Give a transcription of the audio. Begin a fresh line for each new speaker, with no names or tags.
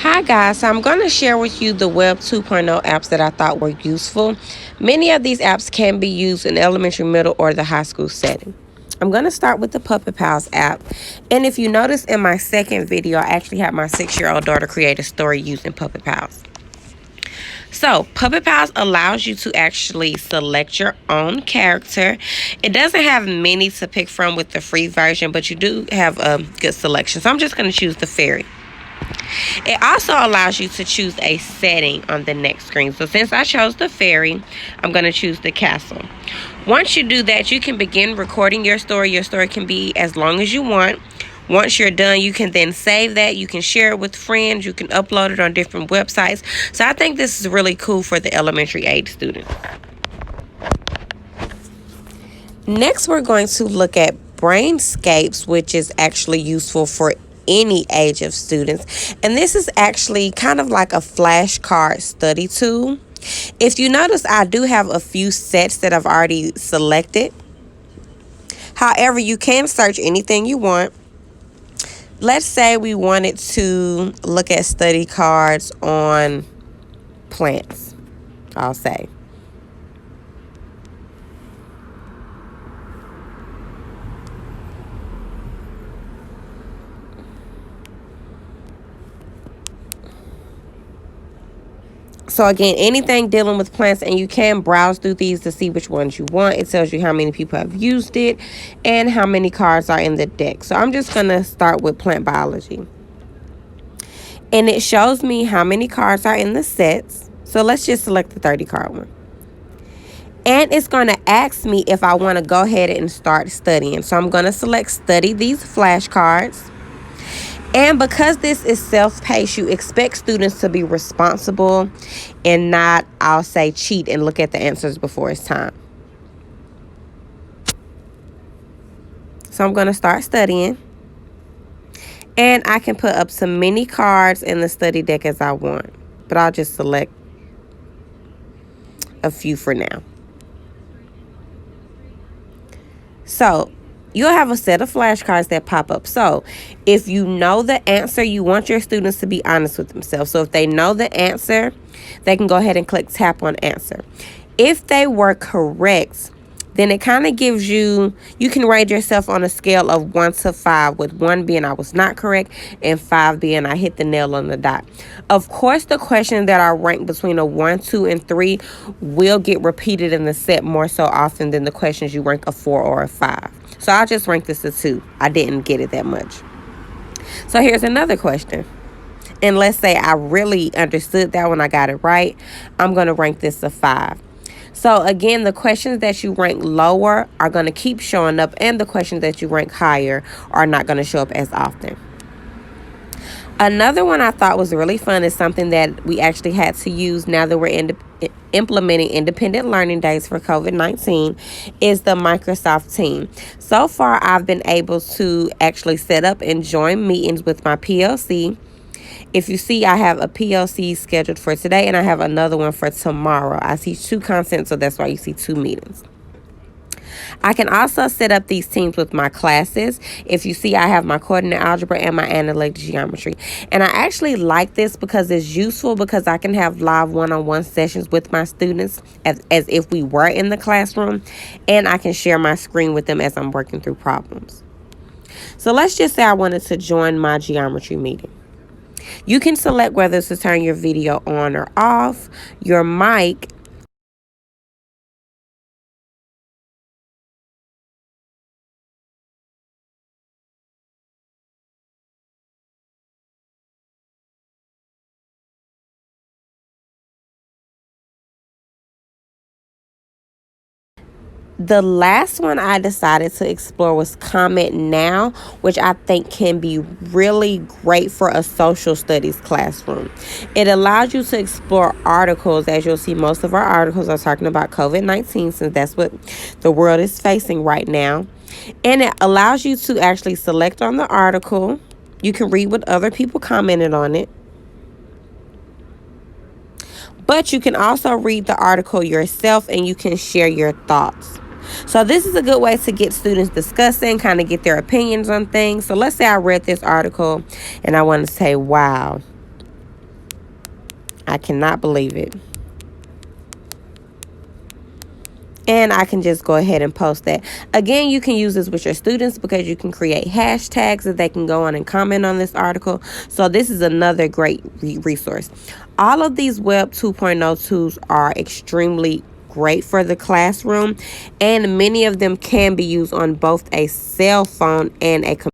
Hi guys, so I'm going to share with you the Web 2.0 apps that I thought were useful. Many of these apps can be used in elementary, middle, or the high school setting. I'm going to start with the Puppet Pals app. And if you notice in my second video, I actually had my 6-year-old daughter create a story using Puppet Pals. So, Puppet Pals allows you to actually select your own character. It doesn't have many to pick from with the free version, but you do have a good selection. So, I'm just going to choose the fairy. It also allows you to choose a setting on the next screen. So since I chose the fairy, I'm going to choose the castle. Once you do that, you can begin recording your story. Your story can be as long as you want. Once you're done, you can then save that. You can share it with friends. You can upload it on different websites. So I think this is really cool for the elementary age students. Next, we're going to look at Brainscapes, which is actually useful for any age of students. And this is actually kind of like a flashcard study tool. If you notice, I do have a few sets that I've already selected. However, you can search anything you want. Let's say we wanted to look at study cards on plants, I'll say. So again, anything dealing with plants, and you can browse through these to see which ones you want. It tells you how many people have used it and how many cards are in the deck. So I'm just going to start with plant biology. And it shows me how many cards are in the sets. So let's just select the 30 card one. And it's going to ask me if I want to go ahead and start studying. So I'm going to select study these flashcards. And because this is self-paced, you expect students to be responsible and not, I'll say, cheat and look at the answers before it's time. So I'm going to start studying. And I can put up some mini cards in the study deck as I want. But I'll just select a few for now. So you'll have a set of flashcards that pop up. So if you know the answer, you want your students to be honest with themselves. So if they know the answer, they can go ahead and click tap on answer. If they were correct, then it kind of gives you can rate yourself on a scale of 1 to 5, with 1 being I was not correct and 5 being I hit the nail on the dot. Of course, the questions that are ranked between a 1, 2, and 3 will get repeated in the set more so often than the questions you rank a 4 or a 5. So I'll just rank this a 2. I didn't get it that much. So here's another question. And let's say I really understood that one, I got it right. I'm going to rank this a 5. So again, the questions that you rank lower are going to keep showing up, and the questions that you rank higher are not going to show up as often. Another one I thought was really fun is something that we actually had to use now that we're implementing independent learning days for COVID-19 is the Microsoft Team. So far, I've been able to actually set up and join meetings with my PLC. If you see, I have a PLC scheduled for today, and I have another one for tomorrow. I teach 2 content, so that's why you see 2 meetings. I can also set up these teams with my classes. If you see, I have my coordinate algebra and my analytic geometry. And I actually like this because it's useful, because I can have live one-on-one sessions with my students as if we were in the classroom, and I can share my screen with them as I'm working through problems. So let's just say I wanted to join my geometry meeting. You can select whether to turn your video on or off, your mic, The last one I decided to explore was Comment Now, which I think can be really great for a social studies classroom. It allows you to explore articles. As you'll see, most of our articles are talking about COVID-19, since that's what the world is facing right now. And it allows you to actually select on the article. You can read what other people commented on it. But you can also read the article yourself, and you can share your thoughts. So this is a good way to get students discussing, kind of get their opinions on things. So let's say I read this article and I want to say, wow, I cannot believe it. And I can just go ahead and post that. Again, you can use this with your students because you can create hashtags that they can go on and comment on this article. So this is another great resource. All of these Web 2.0 tools are extremely great for the classroom, and many of them can be used on both a cell phone and a computer.